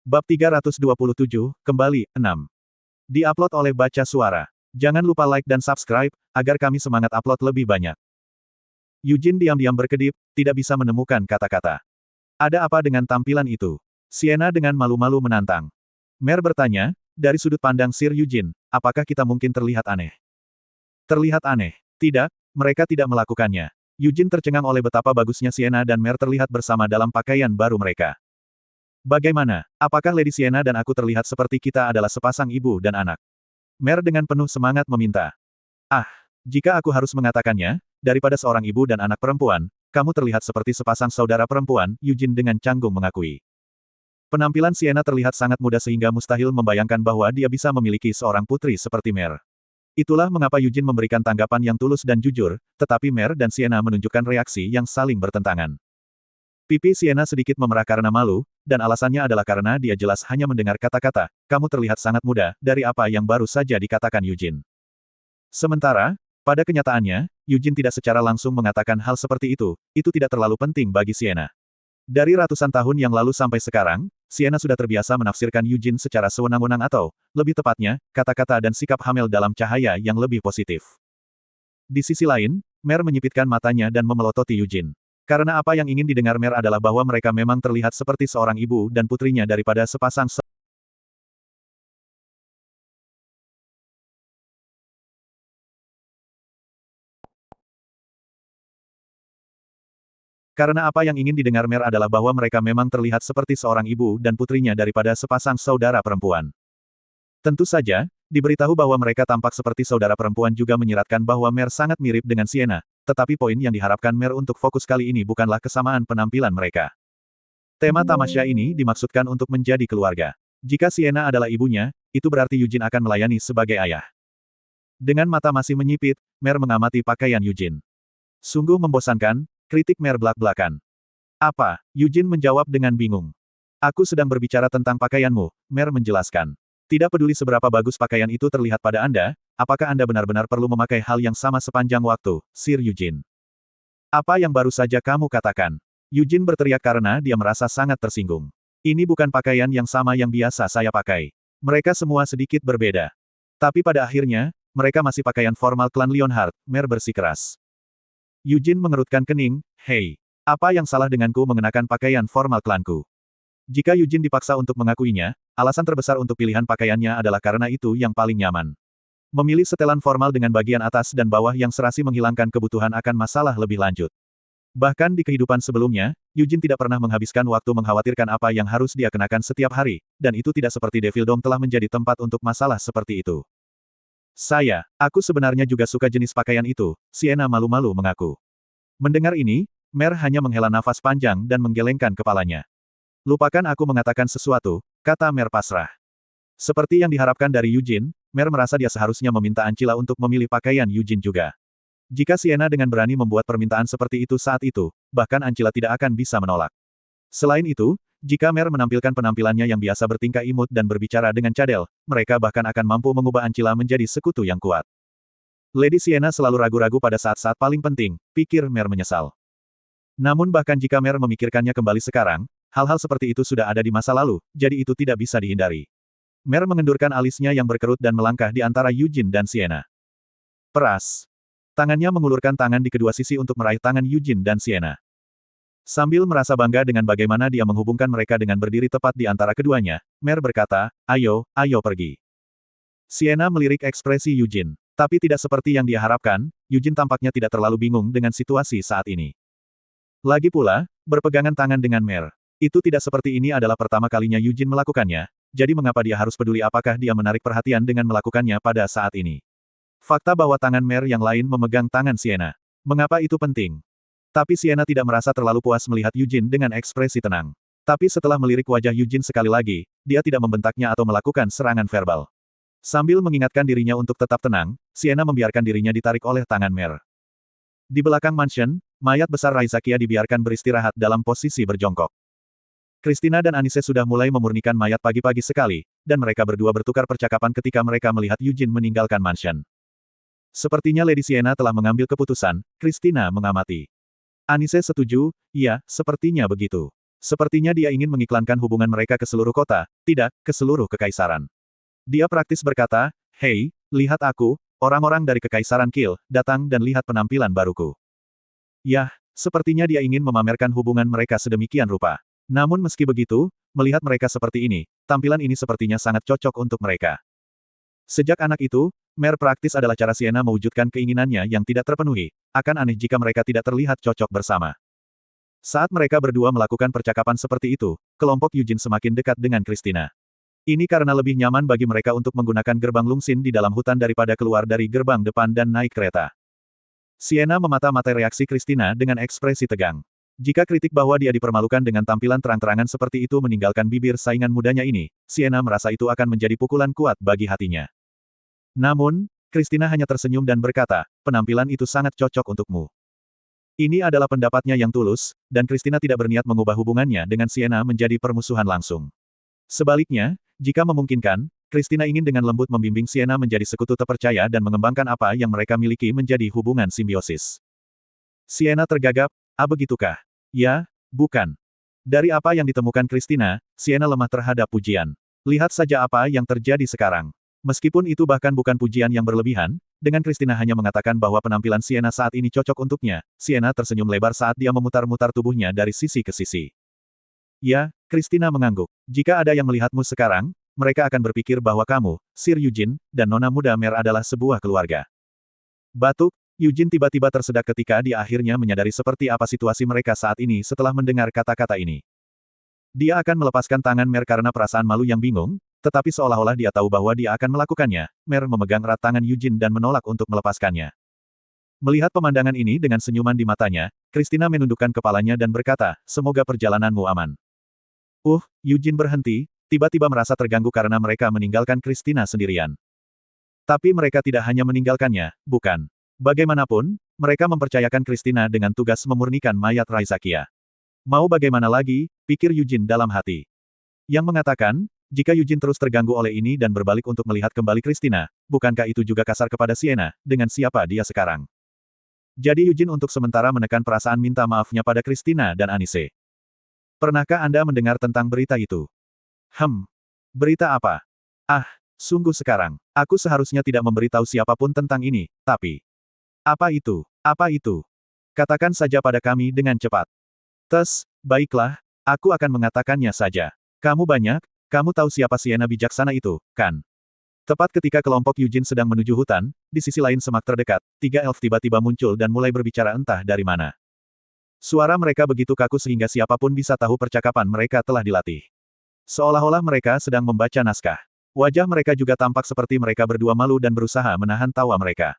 Bab 327, kembali, 6. Di-upload oleh Baca Suara. Jangan lupa like dan subscribe, agar kami semangat upload lebih banyak. Eugene diam-diam berkedip, tidak bisa menemukan kata-kata. Ada apa dengan tampilan itu? Sienna dengan malu-malu menantang. Mer bertanya, dari sudut pandang Sir Eugene, apakah kita mungkin terlihat aneh? Terlihat aneh. Tidak, mereka tidak melakukannya. Eugene tercengang oleh betapa bagusnya Sienna dan Mer terlihat bersama dalam pakaian baru mereka. Bagaimana? Apakah Lady Sienna dan aku terlihat seperti kita adalah sepasang ibu dan anak? Mer dengan penuh semangat meminta. Ah, jika aku harus mengatakannya, daripada seorang ibu dan anak perempuan, kamu terlihat seperti sepasang saudara perempuan, Eugene dengan canggung mengakui. Penampilan Sienna terlihat sangat muda sehingga mustahil membayangkan bahwa dia bisa memiliki seorang putri seperti Mer. Itulah mengapa Eugene memberikan tanggapan yang tulus dan jujur, tetapi Mer dan Sienna menunjukkan reaksi yang saling bertentangan. Pipi Sienna sedikit memerah karena malu, dan alasannya adalah karena dia jelas hanya mendengar kata-kata, kamu terlihat sangat muda, dari apa yang baru saja dikatakan Eugene. Sementara, pada kenyataannya, Eugene tidak secara langsung mengatakan hal seperti itu tidak terlalu penting bagi Sienna. Dari ratusan tahun yang lalu sampai sekarang, Sienna sudah terbiasa menafsirkan Eugene secara sewenang-wenang atau, lebih tepatnya, kata-kata dan sikap Hamel dalam cahaya yang lebih positif. Di sisi lain, Mer menyipitkan matanya dan memelototi Eugene. Karena apa yang ingin didengar Mer adalah bahwa mereka memang terlihat seperti seorang ibu dan putrinya daripada sepasang Karena apa yang ingin didengar Mer adalah bahwa mereka memang terlihat seperti seorang ibu dan putrinya daripada sepasang saudara perempuan. Tentu saja, diberitahu bahwa mereka tampak seperti saudara perempuan juga menyiratkan bahwa Mer sangat mirip dengan Sienna, tetapi poin yang diharapkan Mer untuk fokus kali ini bukanlah kesamaan penampilan mereka. Tema tamasya ini dimaksudkan untuk menjadi keluarga. Jika Sienna adalah ibunya, itu berarti Eugene akan melayani sebagai ayah. Dengan mata masih menyipit, Mer mengamati pakaian Eugene. Sungguh membosankan, kritik Mer belak-belakan. Apa? Eugene menjawab dengan bingung. Aku sedang berbicara tentang pakaianmu, Mer menjelaskan. Tidak peduli seberapa bagus pakaian itu terlihat pada Anda, apakah Anda benar-benar perlu memakai hal yang sama sepanjang waktu, Sir Eugene? Apa yang baru saja kamu katakan? Eugene berteriak karena dia merasa sangat tersinggung. Ini bukan pakaian yang sama yang biasa saya pakai. Mereka semua sedikit berbeda. Tapi pada akhirnya, mereka masih pakaian formal klan Lionheart, Mer bersikeras. Eugene mengerutkan kening, hei, apa yang salah denganku mengenakan pakaian formal klanku? Jika Eugene dipaksa untuk mengakuinya, alasan terbesar untuk pilihan pakaiannya adalah karena itu yang paling nyaman. Memilih setelan formal dengan bagian atas dan bawah yang serasi menghilangkan kebutuhan akan masalah lebih lanjut. Bahkan di kehidupan sebelumnya, Eugene tidak pernah menghabiskan waktu mengkhawatirkan apa yang harus dia kenakan setiap hari, dan itu tidak seperti Devil Dome telah menjadi tempat untuk masalah seperti itu. Aku sebenarnya juga suka jenis pakaian itu, Sienna malu-malu mengaku. Mendengar ini, Mer hanya menghela nafas panjang dan menggelengkan kepalanya. Lupakan aku mengatakan sesuatu, kata Mer pasrah. Seperti yang diharapkan dari Eugene, Mer merasa dia seharusnya meminta Ancila untuk memilih pakaian Eugene juga. Jika Sienna dengan berani membuat permintaan seperti itu saat itu, bahkan Ancila tidak akan bisa menolak. Selain itu, jika Mer menampilkan penampilannya yang biasa bertingkah imut dan berbicara dengan cadel, mereka bahkan akan mampu mengubah Ancila menjadi sekutu yang kuat. Lady Sienna selalu ragu-ragu pada saat-saat paling penting, pikir Mer menyesal. Namun bahkan jika Mer memikirkannya kembali sekarang, hal-hal seperti itu sudah ada di masa lalu, jadi itu tidak bisa dihindari. Mer mengendurkan alisnya yang berkerut dan melangkah di antara Eugene dan Sienna. Peras. Tangannya mengulurkan tangan di kedua sisi untuk meraih tangan Eugene dan Sienna. Sambil merasa bangga dengan bagaimana dia menghubungkan mereka dengan berdiri tepat di antara keduanya, Mer berkata, ayo pergi. Sienna melirik ekspresi Eugene. Tapi tidak seperti yang dia harapkan, Eugene tampaknya tidak terlalu bingung dengan situasi saat ini. Lagi pula, berpegangan tangan dengan Mer. Itu tidak seperti ini adalah pertama kalinya Eugene melakukannya, jadi mengapa dia harus peduli apakah dia menarik perhatian dengan melakukannya pada saat ini? Fakta bahwa tangan Mer yang lain memegang tangan Sienna. Mengapa itu penting? Tapi Sienna tidak merasa terlalu puas melihat Eugene dengan ekspresi tenang. Tapi setelah melirik wajah Eugene sekali lagi, dia tidak membentaknya atau melakukan serangan verbal. Sambil mengingatkan dirinya untuk tetap tenang, Sienna membiarkan dirinya ditarik oleh tangan Mer. Di belakang mansion, mayat besar Raizakia dibiarkan beristirahat dalam posisi berjongkok. Christina dan Anise sudah mulai memurnikan mayat pagi-pagi sekali, dan mereka berdua bertukar percakapan ketika mereka melihat Eugene meninggalkan mansion. Sepertinya Lady Sienna telah mengambil keputusan, Christina mengamati. Anise setuju, iya, sepertinya begitu. Sepertinya dia ingin mengiklankan hubungan mereka ke seluruh kota, tidak, ke seluruh kekaisaran. Dia praktis berkata, "Hei, lihat aku, orang-orang dari Kekaisaran Qil, datang dan lihat penampilan baruku." Yah, sepertinya dia ingin memamerkan hubungan mereka sedemikian rupa. Namun meski begitu, melihat mereka seperti ini, tampilan ini sepertinya sangat cocok untuk mereka. Sejak anak itu, mer praktis adalah cara Sienna mewujudkan keinginannya yang tidak terpenuhi. Akan aneh jika mereka tidak terlihat cocok bersama. Saat mereka berdua melakukan percakapan seperti itu, kelompok Yujin semakin dekat dengan Christina. Ini karena lebih nyaman bagi mereka untuk menggunakan gerbang Lungsin di dalam hutan daripada keluar dari gerbang depan dan naik kereta. Sienna memata-matai reaksi Christina dengan ekspresi tegang. Jika kritik bahwa dia dipermalukan dengan tampilan terang-terangan seperti itu meninggalkan bibir saingan mudanya ini, Sienna merasa itu akan menjadi pukulan kuat bagi hatinya. Namun, Christina hanya tersenyum dan berkata, penampilan itu sangat cocok untukmu. Ini adalah pendapatnya yang tulus, dan Christina tidak berniat mengubah hubungannya dengan Sienna menjadi permusuhan langsung. Sebaliknya, jika memungkinkan, Christina ingin dengan lembut membimbing Sienna menjadi sekutu terpercaya dan mengembangkan apa yang mereka miliki menjadi hubungan simbiosis. Sienna tergagap, begitukah? Ya, bukan. Dari apa yang ditemukan Christina, Sienna lemah terhadap pujian. Lihat saja apa yang terjadi sekarang. Meskipun itu bahkan bukan pujian yang berlebihan, dengan Christina hanya mengatakan bahwa penampilan Sienna saat ini cocok untuknya, Sienna tersenyum lebar saat dia memutar-mutar tubuhnya dari sisi ke sisi. Ya, Christina mengangguk. Jika ada yang melihatmu sekarang, mereka akan berpikir bahwa kamu, Sir Yujin, dan Nona Muda Mer adalah sebuah keluarga. Batuk, Yujin tiba-tiba tersedak ketika dia akhirnya menyadari seperti apa situasi mereka saat ini setelah mendengar kata-kata ini. Dia akan melepaskan tangan Mer karena perasaan malu yang bingung, tetapi seolah-olah dia tahu bahwa dia akan melakukannya. Mer memegang erat tangan Yujin dan menolak untuk melepaskannya. Melihat pemandangan ini dengan senyuman di matanya, Christina menundukkan kepalanya dan berkata, semoga perjalananmu aman. Yujin berhenti, tiba-tiba merasa terganggu karena mereka meninggalkan Christina sendirian. Tapi mereka tidak hanya meninggalkannya, bukan. Bagaimanapun, mereka mempercayakan Christina dengan tugas memurnikan mayat Raizakia. Mau bagaimana lagi, pikir Yujin dalam hati. Yang mengatakan, jika Yujin terus terganggu oleh ini dan berbalik untuk melihat kembali Christina, bukankah itu juga kasar kepada Sienna, dengan siapa dia sekarang? Jadi Yujin untuk sementara menekan perasaan minta maafnya pada Christina dan Anise. Pernahkah Anda mendengar tentang berita itu? Berita apa? Sungguh sekarang, aku seharusnya tidak memberitahu siapapun tentang ini, tapi... Apa itu? Apa itu? Katakan saja pada kami dengan cepat. Baiklah, aku akan mengatakannya saja. Kamu tahu siapa Sienna bijaksana itu, kan? Tepat ketika kelompok Yujin sedang menuju hutan, di sisi lain semak terdekat, 3 elf tiba-tiba muncul dan mulai berbicara entah dari mana. Suara mereka begitu kaku sehingga siapapun bisa tahu percakapan mereka telah dilatih. Seolah-olah mereka sedang membaca naskah. Wajah mereka juga tampak seperti mereka berdua malu dan berusaha menahan tawa mereka.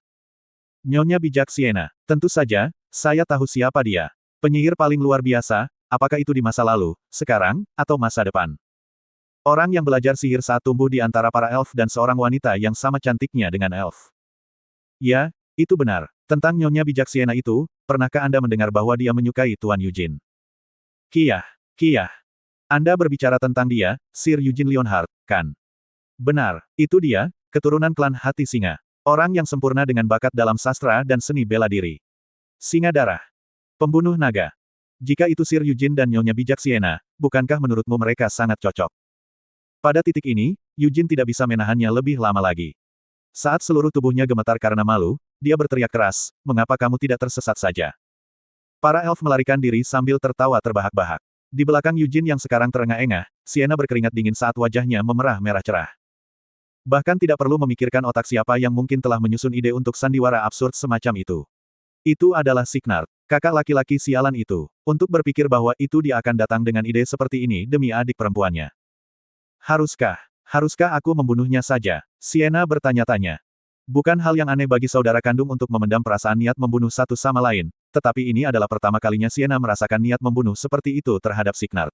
Nyonya bijak Sienna, tentu saja, saya tahu siapa dia. Penyihir paling luar biasa, apakah itu di masa lalu, sekarang, atau masa depan? Orang yang belajar sihir saat tumbuh di antara para elf dan seorang wanita yang sama cantiknya dengan elf. Ya, itu benar. Tentang Nyonya bijak Sienna itu, pernahkah Anda mendengar bahwa dia menyukai Tuan Yujin? Kiyah. Anda berbicara tentang dia, Sir Yujin Leonhardt, kan? Benar, itu dia, keturunan klan Hati Singa. Orang yang sempurna dengan bakat dalam sastra dan seni bela diri. Singa darah. Pembunuh naga. Jika itu Sir Yujin dan Nyonya bijak Sienna, bukankah menurutmu mereka sangat cocok? Pada titik ini, Yujin tidak bisa menahannya lebih lama lagi. Saat seluruh tubuhnya gemetar karena malu, dia berteriak keras, mengapa kamu tidak tersesat saja? Para elf melarikan diri sambil tertawa terbahak-bahak. Di belakang Yujin yang sekarang terengah-engah, Sienna berkeringat dingin saat wajahnya memerah merah cerah. Bahkan tidak perlu memikirkan otak siapa yang mungkin telah menyusun ide untuk sandiwara absurd semacam itu. Itu adalah Signard, kakak laki-laki sialan itu, untuk berpikir bahwa itu dia akan datang dengan ide seperti ini demi adik perempuannya. Haruskah aku membunuhnya saja? Sienna bertanya-tanya. Bukan hal yang aneh bagi saudara kandung untuk memendam perasaan niat membunuh satu sama lain, tetapi ini adalah pertama kalinya Sienna merasakan niat membunuh seperti itu terhadap Signard.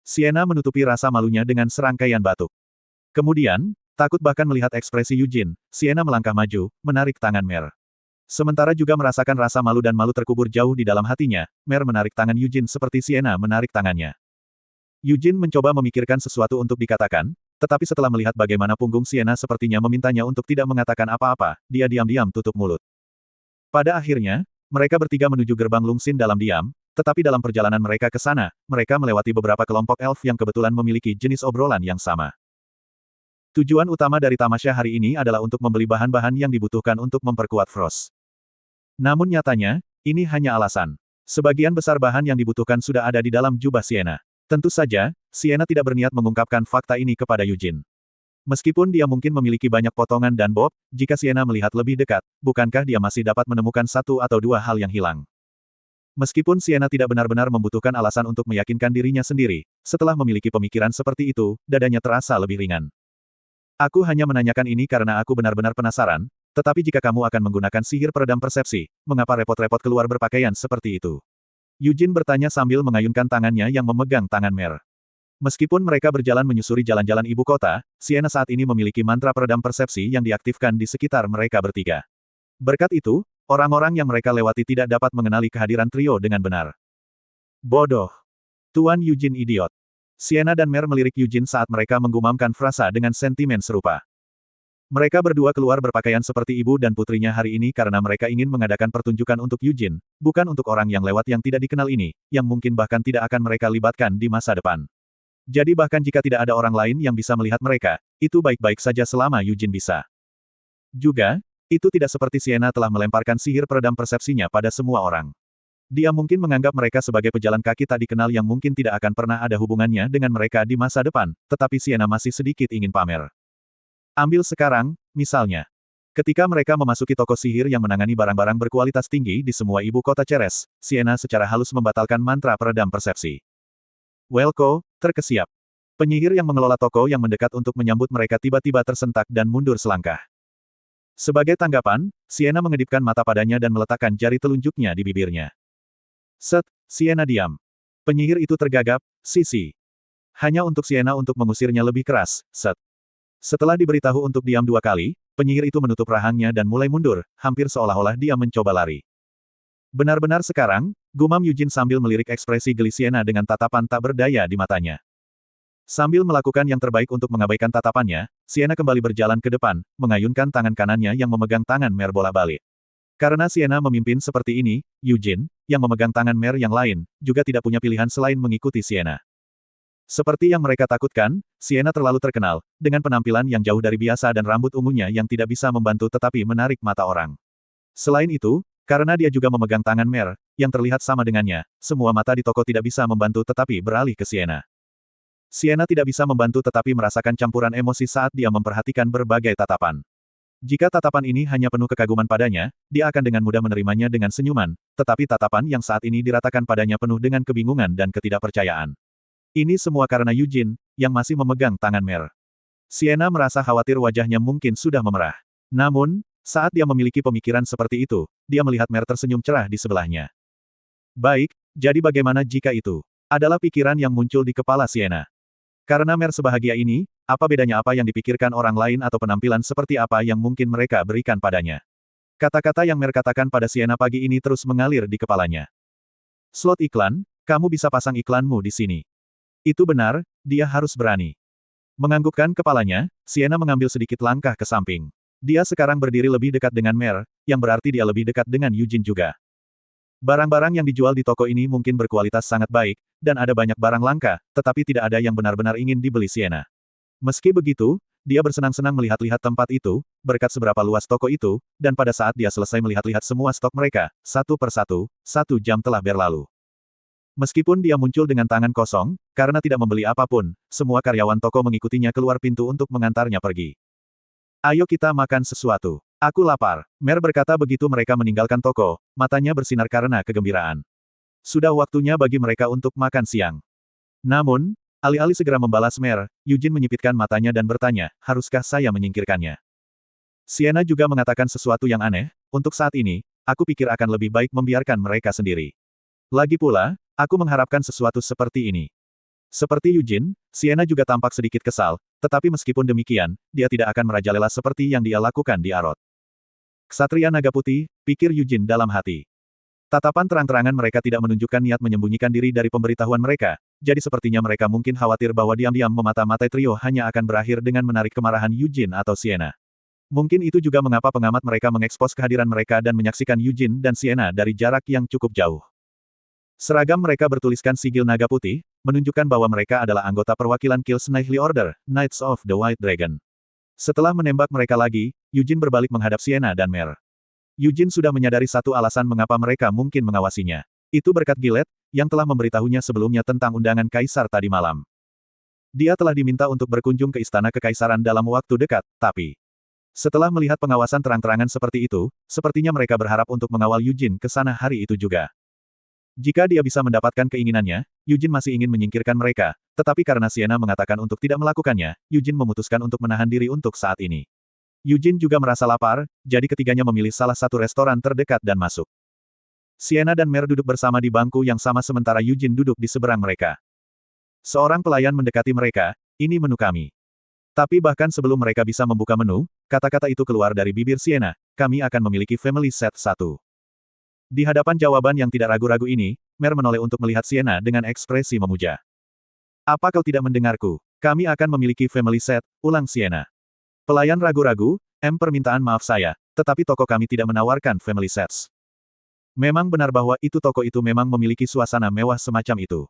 Sienna menutupi rasa malunya dengan serangkaian batuk. Kemudian, takut bahkan melihat ekspresi Yujin, Sienna melangkah maju, menarik tangan Mer. Sementara juga merasakan rasa malu dan malu terkubur jauh di dalam hatinya, Mer menarik tangan Yujin seperti Sienna menarik tangannya. Yujin mencoba memikirkan sesuatu untuk dikatakan, tetapi setelah melihat bagaimana punggung Sienna sepertinya memintanya untuk tidak mengatakan apa-apa, dia diam-diam tutup mulut. Pada akhirnya, mereka bertiga menuju gerbang Lungsin dalam diam, Tetapi dalam perjalanan mereka ke sana, mereka melewati beberapa kelompok elf yang kebetulan memiliki jenis obrolan yang sama. Tujuan utama dari tamasya hari ini adalah untuk membeli bahan-bahan yang dibutuhkan untuk memperkuat Frost. Namun nyatanya, ini hanya alasan. Sebagian besar bahan yang dibutuhkan sudah ada di dalam jubah Sienna. Tentu saja, Sienna tidak berniat mengungkapkan fakta ini kepada Eugene. Meskipun dia mungkin memiliki banyak potongan dan bob, jika Sienna melihat lebih dekat, bukankah dia masih dapat menemukan satu atau dua hal yang hilang? Meskipun Sienna tidak benar-benar membutuhkan alasan untuk meyakinkan dirinya sendiri, setelah memiliki pemikiran seperti itu, dadanya terasa lebih ringan. Aku hanya menanyakan ini karena aku benar-benar penasaran, tetapi jika kamu akan menggunakan sihir peredam persepsi, mengapa repot-repot keluar berpakaian seperti itu? Eugene bertanya sambil mengayunkan tangannya yang memegang tangan Mer. Meskipun mereka berjalan menyusuri jalan-jalan ibu kota, Sienna saat ini memiliki mantra peredam persepsi yang diaktifkan di sekitar mereka bertiga. Berkat itu, orang-orang yang mereka lewati tidak dapat mengenali kehadiran trio dengan benar. Bodoh. Tuan Eugene idiot. Sienna dan Mer melirik Eugene saat mereka menggumamkan frasa dengan sentimen serupa. Mereka berdua keluar berpakaian seperti ibu dan putrinya hari ini karena mereka ingin mengadakan pertunjukan untuk Eugene, bukan untuk orang yang lewat yang tidak dikenal ini, yang mungkin bahkan tidak akan mereka libatkan di masa depan. Jadi bahkan jika tidak ada orang lain yang bisa melihat mereka, itu baik-baik saja selama Eugene bisa. Juga, itu tidak seperti Sienna telah melemparkan sihir peredam persepsinya pada semua orang. Dia mungkin menganggap mereka sebagai pejalan kaki tak dikenal yang mungkin tidak akan pernah ada hubungannya dengan mereka di masa depan, tetapi Sienna masih sedikit ingin pamer. Ambil sekarang, misalnya. Ketika mereka memasuki toko sihir yang menangani barang-barang berkualitas tinggi di semua ibu kota Ceres, Sienna secara halus membatalkan mantra peredam persepsi. Welko, terkesiap. Penyihir yang mengelola toko yang mendekat untuk menyambut mereka tiba-tiba tersentak dan mundur selangkah. Sebagai tanggapan, Sienna mengedipkan mata padanya dan meletakkan jari telunjuknya di bibirnya. Set, Sienna diam. Penyihir itu tergagap, sisi. Hanya untuk Sienna untuk mengusirnya lebih keras, set. Setelah diberitahu untuk diam 2 kali, penyihir itu menutup rahangnya dan mulai mundur, hampir seolah-olah dia mencoba lari. Benar-benar sekarang, gumam Eugene sambil melirik ekspresi geli Sienna dengan tatapan tak berdaya di matanya. Sambil melakukan yang terbaik untuk mengabaikan tatapannya, Sienna kembali berjalan ke depan, mengayunkan tangan kanannya yang memegang tangan Mer bola-balik. Karena Sienna memimpin seperti ini, Eugene, yang memegang tangan Mer yang lain, juga tidak punya pilihan selain mengikuti Sienna. Seperti yang mereka takutkan, Sienna terlalu terkenal, dengan penampilan yang jauh dari biasa dan rambut ungunya yang tidak bisa membantu tetapi menarik mata orang. Selain itu, karena dia juga memegang tangan Mer, yang terlihat sama dengannya, semua mata di toko tidak bisa membantu tetapi beralih ke Sienna. Sienna tidak bisa membantu tetapi merasakan campuran emosi saat dia memperhatikan berbagai tatapan. Jika tatapan ini hanya penuh kekaguman padanya, dia akan dengan mudah menerimanya dengan senyuman, tetapi tatapan yang saat ini diratakan padanya penuh dengan kebingungan dan ketidakpercayaan. Ini semua karena Eugene, yang masih memegang tangan Mer. Sienna merasa khawatir wajahnya mungkin sudah memerah. Namun, saat dia memiliki pemikiran seperti itu, dia melihat Mer tersenyum cerah di sebelahnya. Baik, jadi bagaimana jika itu adalah pikiran yang muncul di kepala Sienna? Karena Mer sebahagia ini, apa bedanya apa yang dipikirkan orang lain atau penampilan seperti apa yang mungkin mereka berikan padanya? Kata-kata yang Mer katakan pada Sienna pagi ini terus mengalir di kepalanya. Slot iklan, kamu bisa pasang iklanmu di sini. Itu benar, dia harus berani. Menganggukkan kepalanya, Sienna mengambil sedikit langkah ke samping. Dia sekarang berdiri lebih dekat dengan Mer, yang berarti dia lebih dekat dengan Eugene juga. Barang-barang yang dijual di toko ini mungkin berkualitas sangat baik, dan ada banyak barang langka, tetapi tidak ada yang benar-benar ingin dibeli Sienna. Meski begitu, dia bersenang-senang melihat-lihat tempat itu, berkat seberapa luas toko itu, dan pada saat dia selesai melihat-lihat semua stok mereka, satu persatu, 1 jam telah berlalu. Meskipun dia muncul dengan tangan kosong, karena tidak membeli apapun, semua karyawan toko mengikutinya keluar pintu untuk mengantarnya pergi. Ayo kita makan sesuatu. Aku lapar. Mer berkata begitu mereka meninggalkan toko, matanya bersinar karena kegembiraan. Sudah waktunya bagi mereka untuk makan siang. Namun, alih-alih segera membalas Mer, Eugene menyipitkan matanya dan bertanya, haruskah saya menyingkirkannya? Sienna juga mengatakan sesuatu yang aneh, untuk saat ini, aku pikir akan lebih baik membiarkan mereka sendiri. Lagi pula, aku mengharapkan sesuatu seperti ini. Seperti Eugene, Sienna juga tampak sedikit kesal, tetapi meskipun demikian, dia tidak akan merajalela seperti yang dia lakukan di Arot. Ksatria Naga Putih, pikir Eugene dalam hati. Tatapan terang-terangan mereka tidak menunjukkan niat menyembunyikan diri dari pemberitahuan mereka, jadi sepertinya mereka mungkin khawatir bahwa diam-diam memata-matai trio hanya akan berakhir dengan menarik kemarahan Eugene atau Sienna. Mungkin itu juga mengapa pengamat mereka mengekspos kehadiran mereka dan menyaksikan Eugene dan Sienna dari jarak yang cukup jauh. Seragam mereka bertuliskan sigil naga putih, menunjukkan bahwa mereka adalah anggota perwakilan Kills Knightly Order, Knights of the White Dragon. Setelah menembak mereka lagi, Yujin berbalik menghadap Sienna dan Mer. Yujin sudah menyadari satu alasan mengapa mereka mungkin mengawasinya. Itu berkat Gillette, yang telah memberitahunya sebelumnya tentang undangan Kaisar tadi malam. Dia telah diminta untuk berkunjung ke Istana Kekaisaran dalam waktu dekat, tapi setelah melihat pengawasan terang-terangan seperti itu, sepertinya mereka berharap untuk mengawal Yujin ke sana hari itu juga. Jika dia bisa mendapatkan keinginannya, Yujin masih ingin menyingkirkan mereka, tetapi karena Sienna mengatakan untuk tidak melakukannya, Yujin memutuskan untuk menahan diri untuk saat ini. Yujin juga merasa lapar, jadi ketiganya memilih salah satu restoran terdekat dan masuk. Sienna dan Mer duduk bersama di bangku yang sama sementara Yujin duduk di seberang mereka. Seorang pelayan mendekati mereka, "Ini menu kami." Tapi bahkan sebelum mereka bisa membuka menu, kata-kata itu keluar dari bibir Sienna, "Kami akan memiliki family set 1. Di hadapan jawaban yang tidak ragu-ragu ini, Mer menoleh untuk melihat Sienna dengan ekspresi memuja. "Apa kau tidak mendengarku? Kami akan memiliki family set," ulang Sienna. Pelayan ragu-ragu, "Permintaan maaf saya, tetapi toko kami tidak menawarkan family sets." Memang benar bahwa toko itu memang memiliki suasana mewah semacam itu.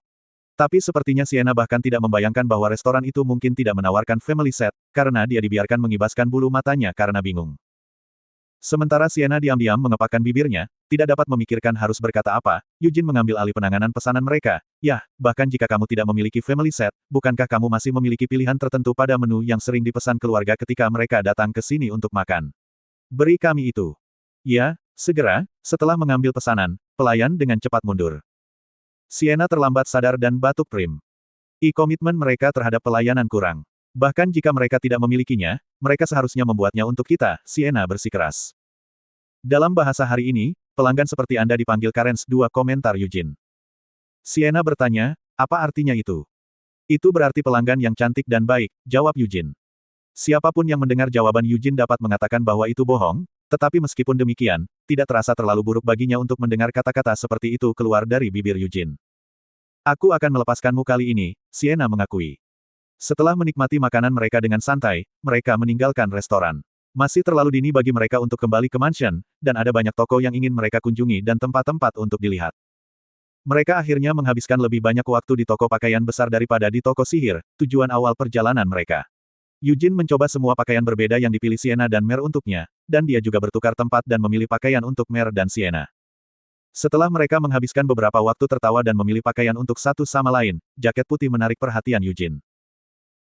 Tapi sepertinya Sienna bahkan tidak membayangkan bahwa restoran itu mungkin tidak menawarkan family set, karena dia dibiarkan mengibaskan bulu matanya karena bingung. Sementara Sienna diam-diam mengepakkan bibirnya, tidak dapat memikirkan harus berkata apa, Yujin mengambil alih penanganan pesanan mereka. "Yah, bahkan jika kamu tidak memiliki family set, bukankah kamu masih memiliki pilihan tertentu pada menu yang sering dipesan keluarga ketika mereka datang ke sini untuk makan? Beri kami itu." "Ya, segera." Setelah mengambil pesanan, pelayan dengan cepat mundur. Sienna terlambat sadar dan batuk prim. Komitmen mereka terhadap pelayanan kurang. Bahkan jika mereka tidak memilikinya, mereka seharusnya membuatnya untuk kita, Sienna bersikeras. Dalam bahasa hari ini, pelanggan seperti Anda dipanggil Karens, 2 komentar Yujin. Sienna bertanya, "Apa artinya itu?" "Itu berarti pelanggan yang cantik dan baik," jawab Yujin. Siapapun yang mendengar jawaban Yujin dapat mengatakan bahwa itu bohong, tetapi meskipun demikian, tidak terasa terlalu buruk baginya untuk mendengar kata-kata seperti itu keluar dari bibir Yujin. "Aku akan melepaskanmu kali ini," Sienna mengakui. Setelah menikmati makanan mereka dengan santai, mereka meninggalkan restoran. Masih terlalu dini bagi mereka untuk kembali ke mansion, dan ada banyak toko yang ingin mereka kunjungi dan tempat-tempat untuk dilihat. Mereka akhirnya menghabiskan lebih banyak waktu di toko pakaian besar daripada di toko sihir, tujuan awal perjalanan mereka. Yujin mencoba semua pakaian berbeda yang dipilih Sienna dan Mer untuknya, dan dia juga bertukar tempat dan memilih pakaian untuk Mer dan Sienna. Setelah mereka menghabiskan beberapa waktu tertawa dan memilih pakaian untuk satu sama lain, jaket putih menarik perhatian Yujin.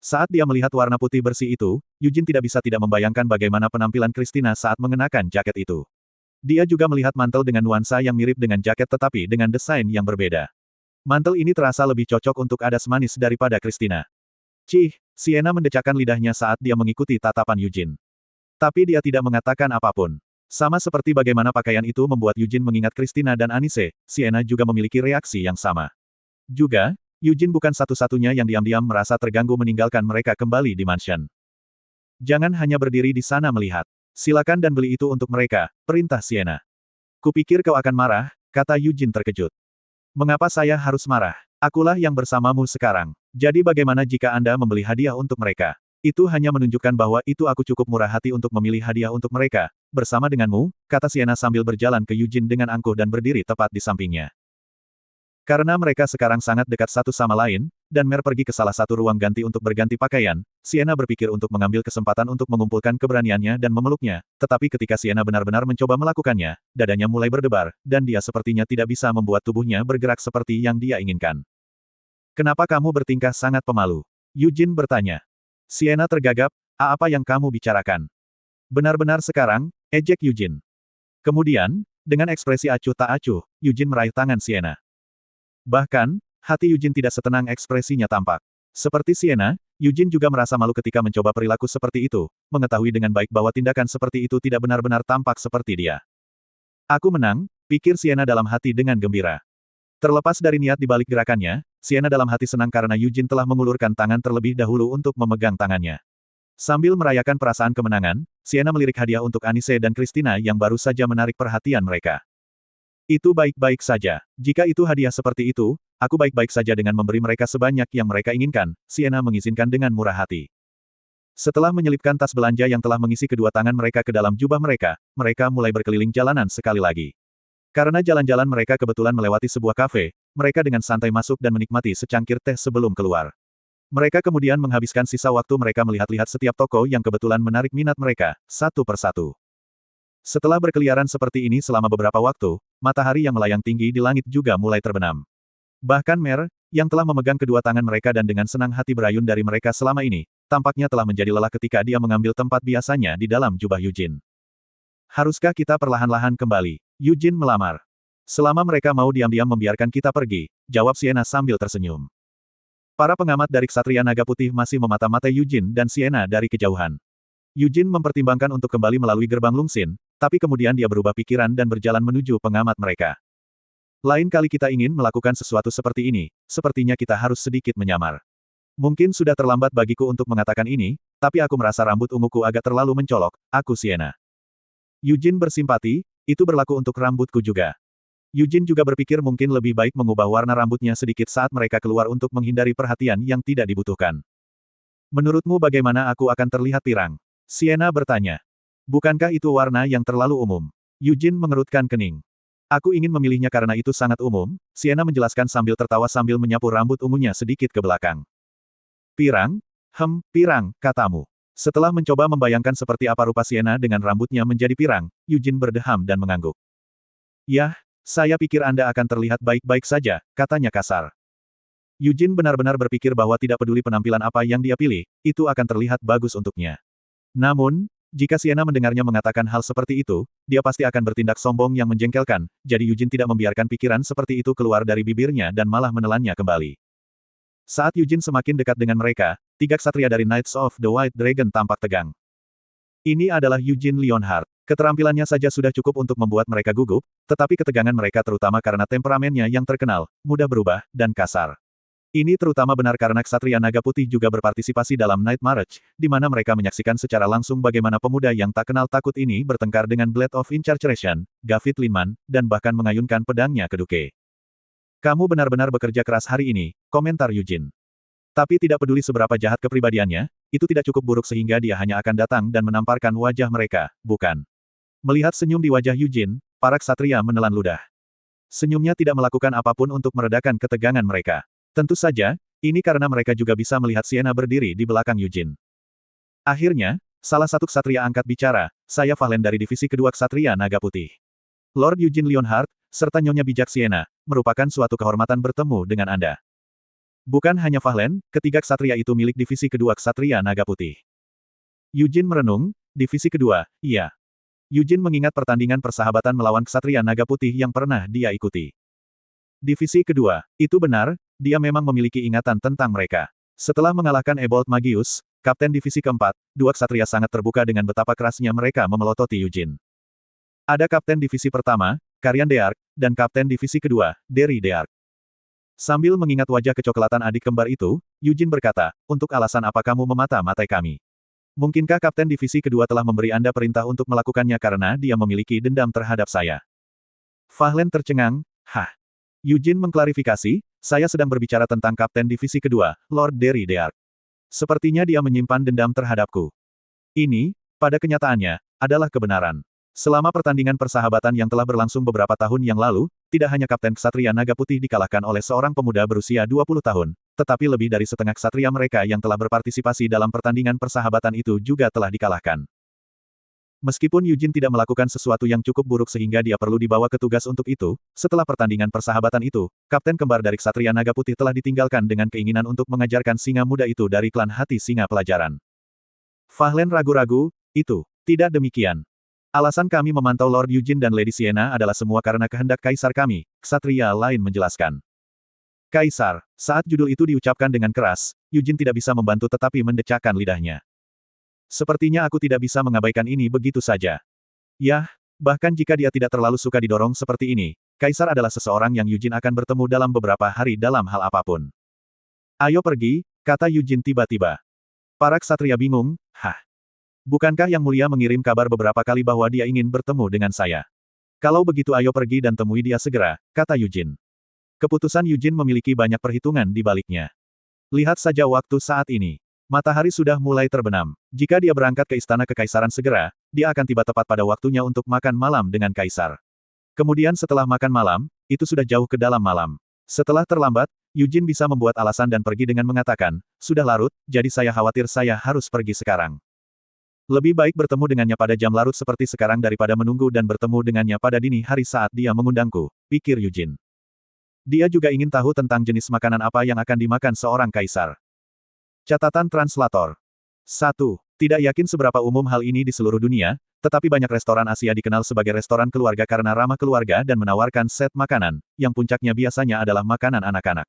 Saat dia melihat warna putih bersih itu, Yujin tidak bisa tidak membayangkan bagaimana penampilan Christina saat mengenakan jaket itu. Dia juga melihat mantel dengan nuansa yang mirip dengan jaket tetapi dengan desain yang berbeda. Mantel ini terasa lebih cocok untuk adas manis daripada Christina. "Cih," Sienna mendecakkan lidahnya saat dia mengikuti tatapan Yujin. Tapi dia tidak mengatakan apapun. Sama seperti bagaimana pakaian itu membuat Yujin mengingat Christina dan Anise, Sienna juga memiliki reaksi yang sama. Juga, Yujin bukan satu-satunya yang diam-diam merasa terganggu meninggalkan mereka kembali di mansion. "Jangan hanya berdiri di sana melihat. Silakan dan beli itu untuk mereka," perintah Sienna. "Kupikir kau akan marah," kata Yujin terkejut. "Mengapa saya harus marah? Akulah yang bersamamu sekarang. Jadi bagaimana jika Anda membeli hadiah untuk mereka? Itu hanya menunjukkan bahwa aku cukup murah hati untuk memilih hadiah untuk mereka, bersama denganmu," kata Sienna sambil berjalan ke Yujin dengan angkuh dan berdiri tepat di sampingnya. Karena mereka sekarang sangat dekat satu sama lain, dan Mer pergi ke salah satu ruang ganti untuk berganti pakaian, Sienna berpikir untuk mengambil kesempatan untuk mengumpulkan keberaniannya dan memeluknya, tetapi ketika Sienna benar-benar mencoba melakukannya, dadanya mulai berdebar, dan dia sepertinya tidak bisa membuat tubuhnya bergerak seperti yang dia inginkan. "Kenapa kamu bertingkah sangat pemalu?" Yujin bertanya. Sienna tergagap, Apa yang kamu bicarakan?" "Benar-benar sekarang," ejek Yujin. Kemudian, dengan ekspresi acuh tak acuh, Yujin meraih tangan Sienna. Bahkan, hati Yujin tidak setenang ekspresinya tampak. Seperti Sienna, Yujin juga merasa malu ketika mencoba perilaku seperti itu, mengetahui dengan baik bahwa tindakan seperti itu tidak benar-benar tampak seperti dia. "Aku menang," pikir Sienna dalam hati dengan gembira. Terlepas dari niat di balik gerakannya, Sienna dalam hati senang karena Yujin telah mengulurkan tangan terlebih dahulu untuk memegang tangannya. Sambil merayakan perasaan kemenangan, Sienna melirik hadiah untuk Anise dan Christina yang baru saja menarik perhatian mereka. "Itu baik-baik saja. Jika itu hadiah seperti itu, aku baik-baik saja dengan memberi mereka sebanyak yang mereka inginkan," Sienna mengizinkan dengan murah hati. Setelah menyelipkan tas belanja yang telah mengisi kedua tangan mereka ke dalam jubah mereka, mereka mulai berkeliling jalanan sekali lagi. Karena jalan-jalan mereka kebetulan melewati sebuah kafe, mereka dengan santai masuk dan menikmati secangkir teh sebelum keluar. Mereka kemudian menghabiskan sisa waktu mereka melihat-lihat setiap toko yang kebetulan menarik minat mereka, satu persatu. Setelah berkeliaran seperti ini selama beberapa waktu, matahari yang melayang tinggi di langit juga mulai terbenam. Bahkan Mer, yang telah memegang kedua tangan mereka dan dengan senang hati berayun dari mereka selama ini, tampaknya telah menjadi lelah ketika dia mengambil tempat biasanya di dalam jubah Eugene. Haruskah kita perlahan-lahan kembali? Eugene melamar. Selama mereka mau diam-diam membiarkan kita pergi, jawab Sienna sambil tersenyum. Para pengamat dari Ksatria Naga Putih masih memata-matai Eugene dan Sienna dari kejauhan. Eugene mempertimbangkan untuk kembali melalui gerbang Lungsin, tapi kemudian dia berubah pikiran dan berjalan menuju pengamat mereka. Lain kali kita ingin melakukan sesuatu seperti ini, sepertinya kita harus sedikit menyamar. Mungkin sudah terlambat bagiku untuk mengatakan ini, tapi aku merasa rambut unguku agak terlalu mencolok, aku Sienna. Eugene bersimpati, itu berlaku untuk rambutku juga. Eugene juga berpikir mungkin lebih baik mengubah warna rambutnya sedikit saat mereka keluar untuk menghindari perhatian yang tidak dibutuhkan. Menurutmu bagaimana aku akan terlihat pirang? Sienna bertanya. Bukankah itu warna yang terlalu umum? Eugene mengerutkan kening. Aku ingin memilihnya karena itu sangat umum, Sienna menjelaskan sambil tertawa sambil menyapu rambut ungunya sedikit ke belakang. Pirang? Pirang, katamu. Setelah mencoba membayangkan seperti apa rupa Sienna dengan rambutnya menjadi pirang, Eugene berdeham dan mengangguk. Yah, saya pikir Anda akan terlihat baik-baik saja, katanya kasar. Eugene benar-benar berpikir bahwa tidak peduli penampilan apa yang dia pilih, itu akan terlihat bagus untuknya. Namun, jika Sienna mendengarnya mengatakan hal seperti itu, dia pasti akan bertindak sombong yang menjengkelkan, jadi Eugene tidak membiarkan pikiran seperti itu keluar dari bibirnya dan malah menelannya kembali. Saat Eugene semakin dekat dengan mereka, 3 ksatria dari Knights of the White Dragon tampak tegang. Ini adalah Eugene Leonhardt. Keterampilannya saja sudah cukup untuk membuat mereka gugup, tetapi ketegangan mereka terutama karena temperamennya yang terkenal, mudah berubah, dan kasar. Ini terutama benar karena Ksatria Naga Putih juga berpartisipasi dalam Night March, di mana mereka menyaksikan secara langsung bagaimana pemuda yang tak kenal takut ini bertengkar dengan Blade of Incarceration, Gavit Linman, dan bahkan mengayunkan pedangnya ke Duke. Kamu benar-benar bekerja keras hari ini, komentar Eugene. Tapi tidak peduli seberapa jahat kepribadiannya, itu tidak cukup buruk sehingga dia hanya akan datang dan menamparkan wajah mereka, bukan? Melihat senyum di wajah Eugene, para ksatria menelan ludah. Senyumnya tidak melakukan apapun untuk meredakan ketegangan mereka. Tentu saja, ini karena mereka juga bisa melihat Sienna berdiri di belakang Eugene. Akhirnya, salah satu ksatria angkat bicara, saya Vahlen dari divisi kedua Ksatria Naga Putih. Lord Eugene Leonhardt, serta Nyonya Bijak Sienna, merupakan suatu kehormatan bertemu dengan Anda. Bukan hanya Vahlen, ketiga ksatria itu milik divisi kedua Ksatria Naga Putih. Eugene merenung, divisi kedua, iya. Eugene mengingat pertandingan persahabatan melawan Ksatria Naga Putih yang pernah dia ikuti. Divisi kedua, itu benar, dia memang memiliki ingatan tentang mereka. Setelah mengalahkan Ebold Magius, Kapten Divisi keempat, 2 ksatria sangat terbuka dengan betapa kerasnya mereka memelototi Eugene. Ada Kapten Divisi pertama, Karyan Deark, dan Kapten Divisi kedua, Derry Deark. Sambil mengingat wajah kecoklatan adik kembar itu, Eugene berkata, untuk alasan apa kamu memata-matai kami? Mungkinkah Kapten Divisi kedua telah memberi Anda perintah untuk melakukannya karena dia memiliki dendam terhadap saya? Vahlen tercengang, hah? Eugene mengklarifikasi, saya sedang berbicara tentang Kapten Divisi kedua, Lord Derry Deark. Sepertinya dia menyimpan dendam terhadapku. Ini, pada kenyataannya, adalah kebenaran. Selama pertandingan persahabatan yang telah berlangsung beberapa tahun yang lalu, tidak hanya Kapten Ksatria Naga Putih dikalahkan oleh seorang pemuda berusia 20 tahun, tetapi lebih dari setengah ksatria mereka yang telah berpartisipasi dalam pertandingan persahabatan itu juga telah dikalahkan. Meskipun Eugene tidak melakukan sesuatu yang cukup buruk sehingga dia perlu dibawa ke tugas untuk itu, setelah pertandingan persahabatan itu, Kapten kembar dari Ksatria Naga Putih telah ditinggalkan dengan keinginan untuk mengajarkan singa muda itu dari klan Hati Singa pelajaran. Vahlen ragu-ragu, itu tidak demikian. Alasan kami memantau Lord Eugene dan Lady Sienna adalah semua karena kehendak kaisar kami, ksatria lain menjelaskan. Kaisar, saat judul itu diucapkan dengan keras, Eugene tidak bisa membantu tetapi mendecakkan lidahnya. Sepertinya aku tidak bisa mengabaikan ini begitu saja. Yah, bahkan jika dia tidak terlalu suka didorong seperti ini, Kaisar adalah seseorang yang Eugene akan bertemu dalam beberapa hari dalam hal apapun. Ayo pergi, kata Eugene tiba-tiba. Para ksatria bingung, hah? Bukankah Yang Mulia mengirim kabar beberapa kali bahwa dia ingin bertemu dengan saya? Kalau begitu ayo pergi dan temui dia segera, kata Eugene. Keputusan Eugene memiliki banyak perhitungan di baliknya. Lihat saja waktu saat ini. Matahari sudah mulai terbenam. Jika dia berangkat ke istana kekaisaran segera, dia akan tiba tepat pada waktunya untuk makan malam dengan kaisar. Kemudian setelah makan malam, itu sudah jauh ke dalam malam. Setelah terlambat, Eugene bisa membuat alasan dan pergi dengan mengatakan, sudah larut, jadi saya khawatir saya harus pergi sekarang. Lebih baik bertemu dengannya pada jam larut seperti sekarang daripada menunggu dan bertemu dengannya pada dini hari saat dia mengundangku, pikir Eugene. Dia juga ingin tahu tentang jenis makanan apa yang akan dimakan seorang kaisar. Catatan translator. 1. Tidak yakin seberapa umum hal ini di seluruh dunia, tetapi banyak restoran Asia dikenal sebagai restoran keluarga karena ramah keluarga dan menawarkan set makanan, yang puncaknya biasanya adalah makanan anak-anak.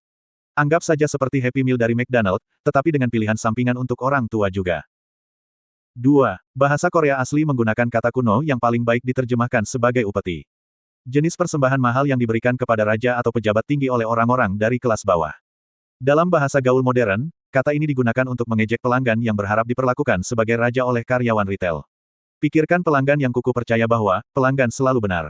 Anggap saja seperti Happy Meal dari McDonald's, tetapi dengan pilihan sampingan untuk orang tua juga. 2. Bahasa Korea asli menggunakan kata kuno yang paling baik diterjemahkan sebagai upeti. Jenis persembahan mahal yang diberikan kepada raja atau pejabat tinggi oleh orang-orang dari kelas bawah. Dalam bahasa gaul modern, kata ini digunakan untuk mengejek pelanggan yang berharap diperlakukan sebagai raja oleh karyawan retail. Pikirkan pelanggan yang kuku percaya bahwa pelanggan selalu benar.